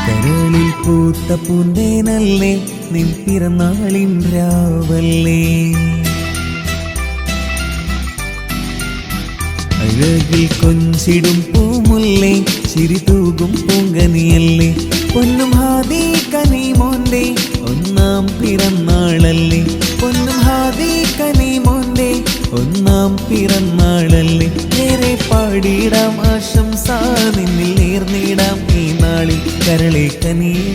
കരളിൽ പൂത്ത പൂന്തേനല്ലേ നിൻ പിറന്നാളിൻ രാവല്ലേ, അഴകിൽ കൊഞ്ചിടും പൂമുല്ലേ ചിരി തൂകും പൂങ്കനിയല്ലേ, പൊന്നും ഹാദി കനിമോന്റെ ഒന്നാം പിറന്നാളല്ലേ, പൊന്നും ഹാദി കനിമോന്റെ ഒന്നാം പിറന്നാളല്ലേ. ഏറെ പാടിയിടാം ആശംസ നിന്നിൽ നേർന്നിടാം ഈ നാളിൽ, കരളെ കനിയെ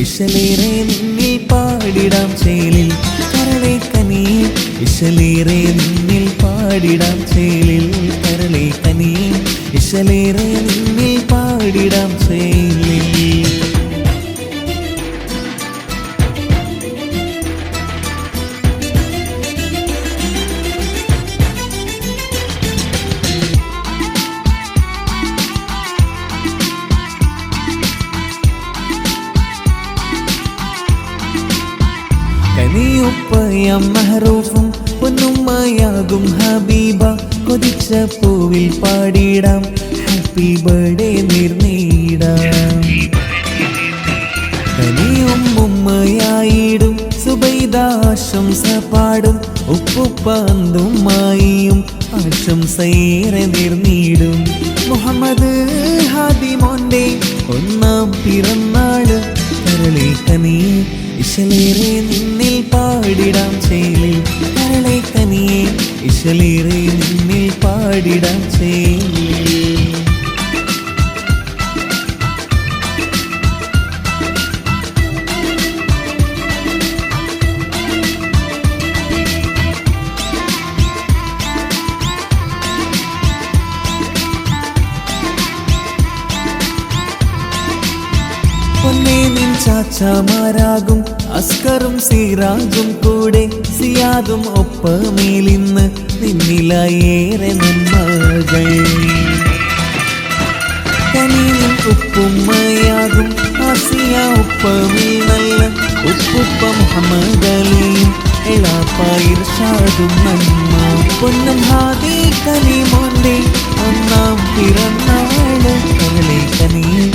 ഇശലേറെ നിന്നിൽ പാടിടാം ചേലിൽ, കരളെ കനിയെ ഇശലേറെ നിന്നിൽ പാടിടാം ചേലിൽ, കരളെ കനിയെ ഇശലേറെ നിന്നിൽ പാടിടാം ചേലിൽ. കനിയുപ്പയാം മഹറൂഫും പൊന്നുമ്മയാകും ഹബീബ, കൊതിച്ച പൂവിൽ പാടിടാം ഹാപ്പി ബർത്ത്ഡേ നേർന്നിടാം. കനിയും ഉമ്മയായിടും സുബൈദ ആശംസ പാടും, ഉപ്പുപ്പാന്തുമ്മായിയും ആശംസയേറെ നേർന്നിടും. മുഹമ്മദ് ഹാദി മോന്റെ ഒന്നാം പിറന്നാള്, കരളെ കനിയെ ഇശലേറെ നിന്നിൽ പാടിടാം ചേലിൽ, കരളെ കനിയെ ഇശലേറെ നിന്നിൽ പാടിടാം ചേലിൽ. പൊന്നേ നിൻ ചാച്ചാമാരാകും അസ്കറും സിറാജും കൂടെ സിയാദും ഒപ്പമേലിന്ന് നിന്നിലായേറെ നന്മകൾ. കനിയും ഉപ്പുമ്മയാകും ആസിയ ഒപ്പമേൽ നല്ല ഉപ്പുപ്പ മുഹമ്മദ് അലിയും എളാപ്പ ഇർഷാദും നന്മ. പൊന്നും ഹാദി കനിമോന്റെ ഒന്നാം പിറന്നാള്, കരളെ കനിയെ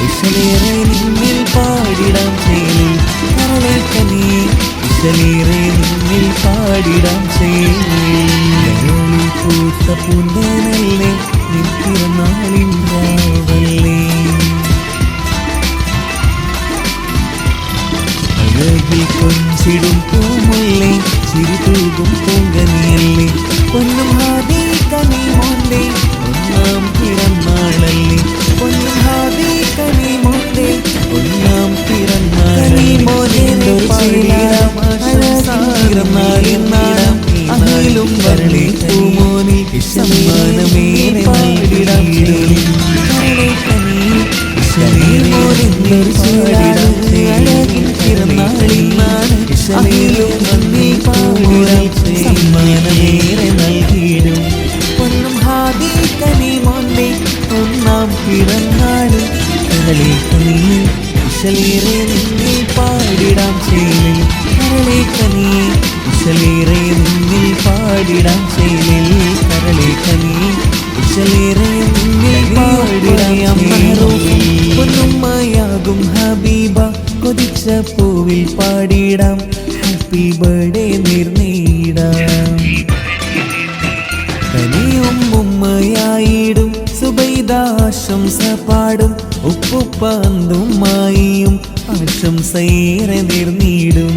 ഇശലേറെ നിന്നിൽ പാടിടാം ചേലിൽ, കരളെ കനിയെ ഇശലേറെ നിന്നിൽ പാടിടാം ചേലിൽ. കരളിൽ പൂത്ത പൂന്തേനല്ലേ നിൻ പിറന്നാളിൻ രാവല്ലേ, അഴകിൽ കൊഞ്ചിടും പൂമുല്ലേ ചിരി തൂകും പൂങ്കനിയല്ലേ, പൊന്നും ഹാദി കനിമോന്റെ ഒന്നാം പിറന്നാളല്ലേ, പൊന്നും ഹാദി കനിമോന്റെ ഒന്നാം പിറന്നാളല്ലേ. അഹിലും കരളെ പൂമോനിൽ സമ്മാനമേറെ പാടിടാം ചേലിൽ, കരളെ കനിയെ ഇശലേറെ പാടിടാം ചേലിൽ, പിറന്നാളിന്നാണ് ഇശലേലും നന്ദി പാടിടാം സമ്മാനമേറെ നൽകിയിടും. പൊന്നും ഹാദി കനിമോന്റെ ഒന്നാം പിറന്നാള്, കരളെ കനിയെ ഇശലേറെ നിന്നിൽ പാടിടാം ചേലിൽ, കരളെ കനിയെ ഇശലേറെ നിന്നിൽ പാടിടാം ചേലിൽ, കരളെ കനിയെ ഇശലേറെ നിന്നിൽ പാടിടാം ചേലിൽ. പൊന്നുമ്മയാകും ഹബീബ, കൊതിച്ച പൂവിൽ പാടിടാം ഹാപ്പി ബർത്ത്ഡേ നേർന്നിടാം. കനിയും ഉമ്മയായിടും സുബൈദ ആശംസ പാടും, ഉപ്പുപ്പാന്തുമ്മായിയും ആശംസയേറെ നേർന്നിടും.